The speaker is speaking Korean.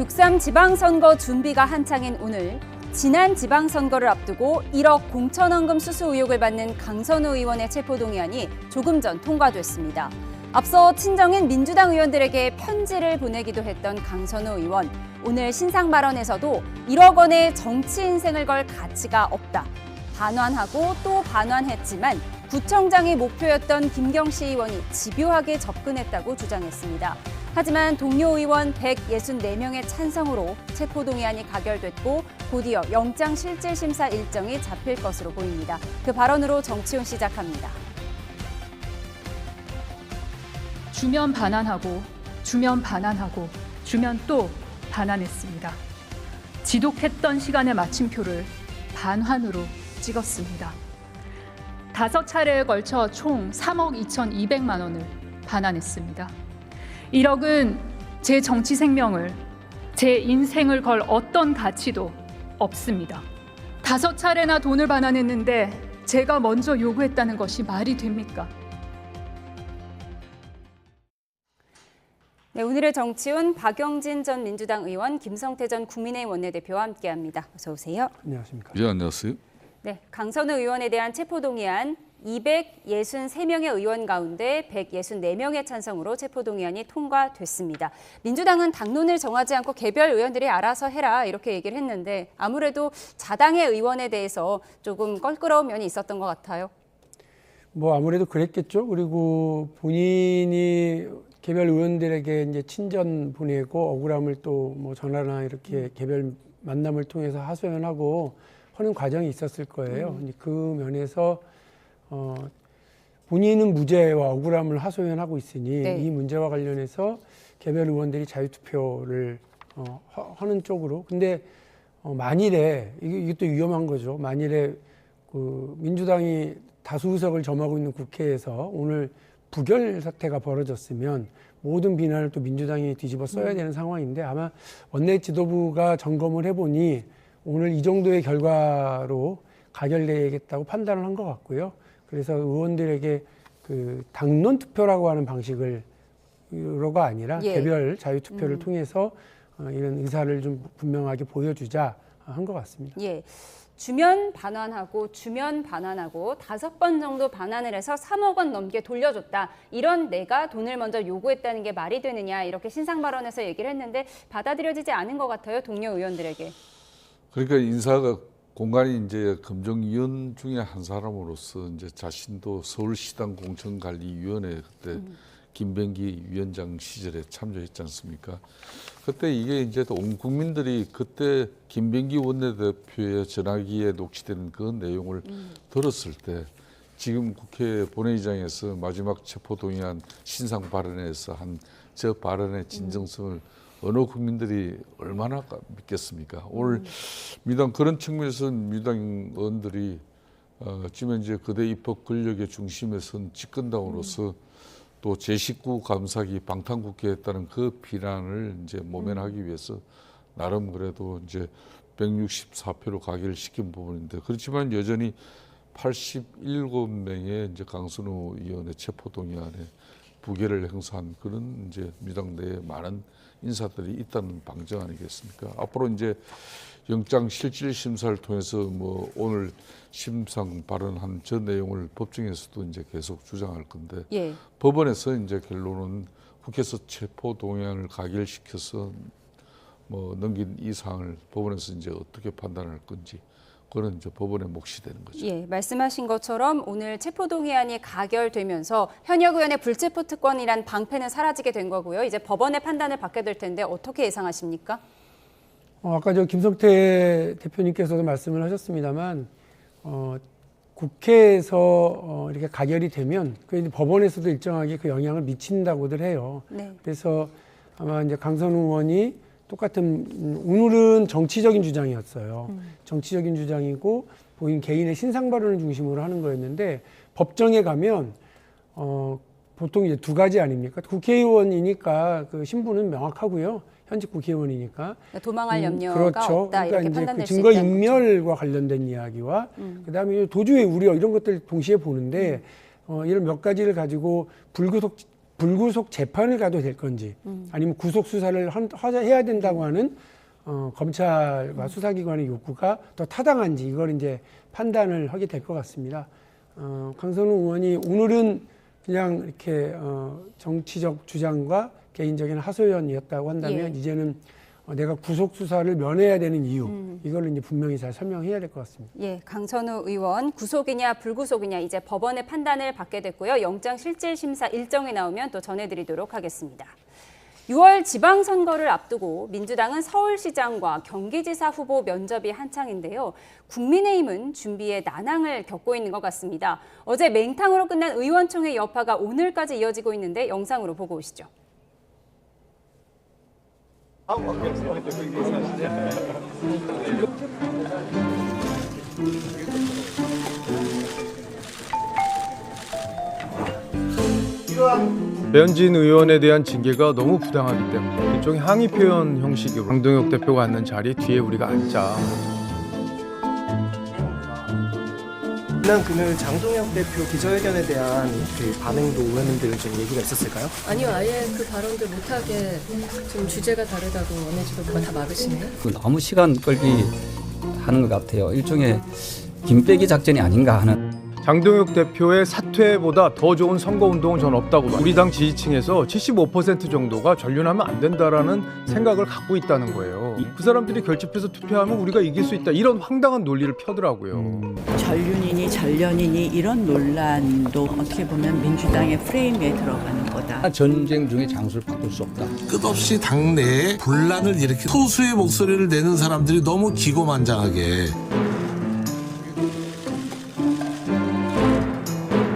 제6.3 지방선거 준비가 한창인 오늘 지난 지방선거를 앞두고 1억 공천원금 수수 의혹을 받는 강선우 의원의 체포동의안이 조금 전 통과됐습니다. 앞서 친정인 민주당 의원들에게 편지를 보내기도 했던 강선우 의원. 오늘 신상 발언에서도 1억 원의 정치 인생을 걸 가치가 없다. 반환하고 또 반환했지만 구청장이 목표였던 김경시 의원이 집요하게 접근했다고 주장했습니다. 하지만 동료 의원 164명의 찬성으로 체포동의안이 가결됐고 곧이어 영장실질심사 일정이 잡힐 것으로 보입니다. 그 발언으로 정치훈 시작합니다. 주면 반환하고 주면 반환하고 주면 또 반환했습니다. 지독했던 시간의 마침표를 반환으로 찍었습니다. 5차례에 걸쳐 총 3억 2,200만 원을 반환했습니다. 1억은 제 정치 생명을, 제 인생을 걸 어떤 가치도 없습니다. 5차례나 돈을 반환했는데 제가 먼저 요구했다는 것이 말이 됩니까? 네, 오늘의 정치훈 박영진 전 민주당 의원, 김성태 전 국민의힘 원내대표와 함께합니다. 어서 오세요. 안녕하십니까? 예, 안녕하세요. 네, 강선우 의원에 대한 체포동의안 263명의 의원 가운데 164명의 찬성으로 체포동의안이 통과됐습니다. 민주당은 당론을 정하지 않고 개별 의원들이 알아서 해라 이렇게 얘기를 했는데 아무래도 자당의 의원에 대해서 조금 껄끄러운 면이 있었던 것 같아요. 뭐 아무래도 그랬겠죠. 그리고 본인이 개별 의원들에게 이제 친전 보내고 억울함을 또 뭐 전화나 이렇게 개별 만남을 통해서 하소연하고 하는 과정이 있었을 거예요. 그 면에서 본인은 무죄와 억울함을 하소연하고 있으니 네. 이 문제와 관련해서 개별 의원들이 자유투표를 하는 쪽으로. 근데 만일에 이게 또 위험한 거죠. 만일에 그 민주당이 다수 의석을 점하고 있는 국회에서 오늘 부결 사태가 벌어졌으면 모든 비난을 또 민주당이 뒤집어 써야 되는 상황인데 아마 원내 지도부가 점검을 해보니 오늘 이 정도의 결과로 가결되겠다고 판단을 한 것 같고요. 그래서 의원들에게 그 당론 투표라고 하는 방식으로가 아니라 개별 자유 투표를 통해서 이런 의사를 좀 분명하게 보여주자 한 것 같습니다. 예. 주면 반환하고 주면 반환하고 5번 정도 반환을 해서 3억 원 넘게 돌려줬다. 이런 내가 돈을 먼저 요구했다는 게 말이 되느냐 이렇게 신상 발언에서 얘기를 했는데 받아들여지지 않은 것 같아요. 동료 의원들에게. 그러니까 인사가 공간이 이제 검증위원 중에 한 사람으로서 이제 자신도 서울시당 공천관리위원회 그때 김병기 위원장 시절에 참여했지 않습니까? 그때 이게 이제 온 국민들이 그때 김병기 원내대표의 전화기에 녹취된 그 내용을 들었을 때 지금 국회 본회의장에서 마지막 체포동의안 신상 발언에서 한 저 발언의 진정성을 어느 국민들이 얼마나 믿겠습니까? 오늘 민주당 그런 측면에서 민주당 의원들이 지금 이제 거대 입법 권력의 중심에 선 집권당으로서 또 제19 감사기 방탄국회였다는 그 비난을 이제 모면하기 위해서 나름 그래도 이제 164표로 가결시킨 부분인데 그렇지만 여전히 87명의 이제 강선우 의원의 체포동의안에 부결을 행사한 그런 이제 민주당 내에 많은 인사들이 있다는 방증 아니겠습니까? 앞으로 이제 영장 실질 심사를 통해서 뭐 오늘 심상 발언한 저 내용을 법정에서도 이제 계속 주장할 건데 법원에서 이제 결론은 국회에서 체포동의안을 가결시켜서 뭐 넘긴 이 사항을 법원에서 이제 어떻게 판단할 건지 그건 이제 법원의 몫이 되는 거죠. 예, 말씀하신 것처럼 오늘 체포동의안이 가결되면서 현역 의원의 불체포 특권이란 방패는 사라지게 된 거고요. 이제 법원의 판단을 받게 될 텐데 어떻게 예상하십니까? 아까 저 김성태 대표님께서도 말씀을 하셨습니다만 국회에서 이렇게 가결이 되면 그 법원에서도 일정하게 그 영향을 미친다고들 해요. 네. 그래서 아마 이제 강선우 의원이 똑같은 오늘은 정치적인 주장이었어요. 정치적인 주장이고 본인 개인의 신상 발언을 중심으로 하는 거였는데 법정에 가면 보통 이제 두 가지 아닙니까? 국회의원이니까 그 신분은 명확하고요. 현직 국회의원이니까 도망할 염려가 그렇죠. 없다 그러니까 이렇게 이제 판단될 그 수 증거 있다는 인멸과 관련된 이야기와 그다음에 도주의 우려 이런 것들 동시에 보는데 이런 몇 가지를 가지고 불구속 불구속 재판을 가도 될 건지 아니면 구속 수사를 해야 된다고 하는 검찰과 수사기관의 요구가 더 타당한지 이걸 이제 판단을 하게 될 것 같습니다. 강선우 의원이 오늘은 그냥 이렇게 정치적 주장과 개인적인 하소연이었다고 한다면 예. 이제는 내가 구속 수사를 면해야 되는 이유 이걸 이제 분명히 잘 설명해야 될 것 같습니다. 예, 강선우 의원 구속이냐 불구속이냐 이제 법원의 판단을 받게 됐고요. 영장실질심사 일정이 나오면 또 전해드리도록 하겠습니다. 6월 지방선거를 앞두고 민주당은 서울시장과 경기지사 후보 면접이 한창인데요. 국민의힘은 준비에 난항을 겪고 있는 것 같습니다. 어제 맹탕으로 끝난 의원총회 여파가 오늘까지 이어지고 있는데 영상으로 보고 오시죠. 배현진 의원에 대한 징계가 너무 부당하기 때문에 일종의 항의 표현 형식으로 강동혁 대표가 앉는 자리 뒤에 우리가 앉자. 지난 금요일 장동혁 대표 기자회견에 대한 그 반응도 의원님들 좀 얘기가 있었을까요? 아니요, 아예 그 발언들 못하게 좀 주제가 다르다고 원내지도부가 다 막으시네요. 너무 시간 끌기 하는 것 같아요. 일종의 김빼기 작전이 아닌가 하는. 장동혁 대표의 사퇴보다 더 좋은 선거운동은 전 없다고 봐요. 우리 당 지지층에서 75% 정도가 전륜하면 안 된다라는 생각을 갖고 있다는 거예요. 그 사람들이 결집해서 투표하면 우리가 이길 수 있다. 이런 황당한 논리를 펴더라고요. 전륜이니 전련이니 이런 논란도 어떻게 보면 민주당의 프레임에 들어가는 거다. 전쟁 중에 장소를 바꿀 수 없다. 끝없이 당내에 분란을 일으키 소수의 목소리를 내는 사람들이 너무 기고만장하게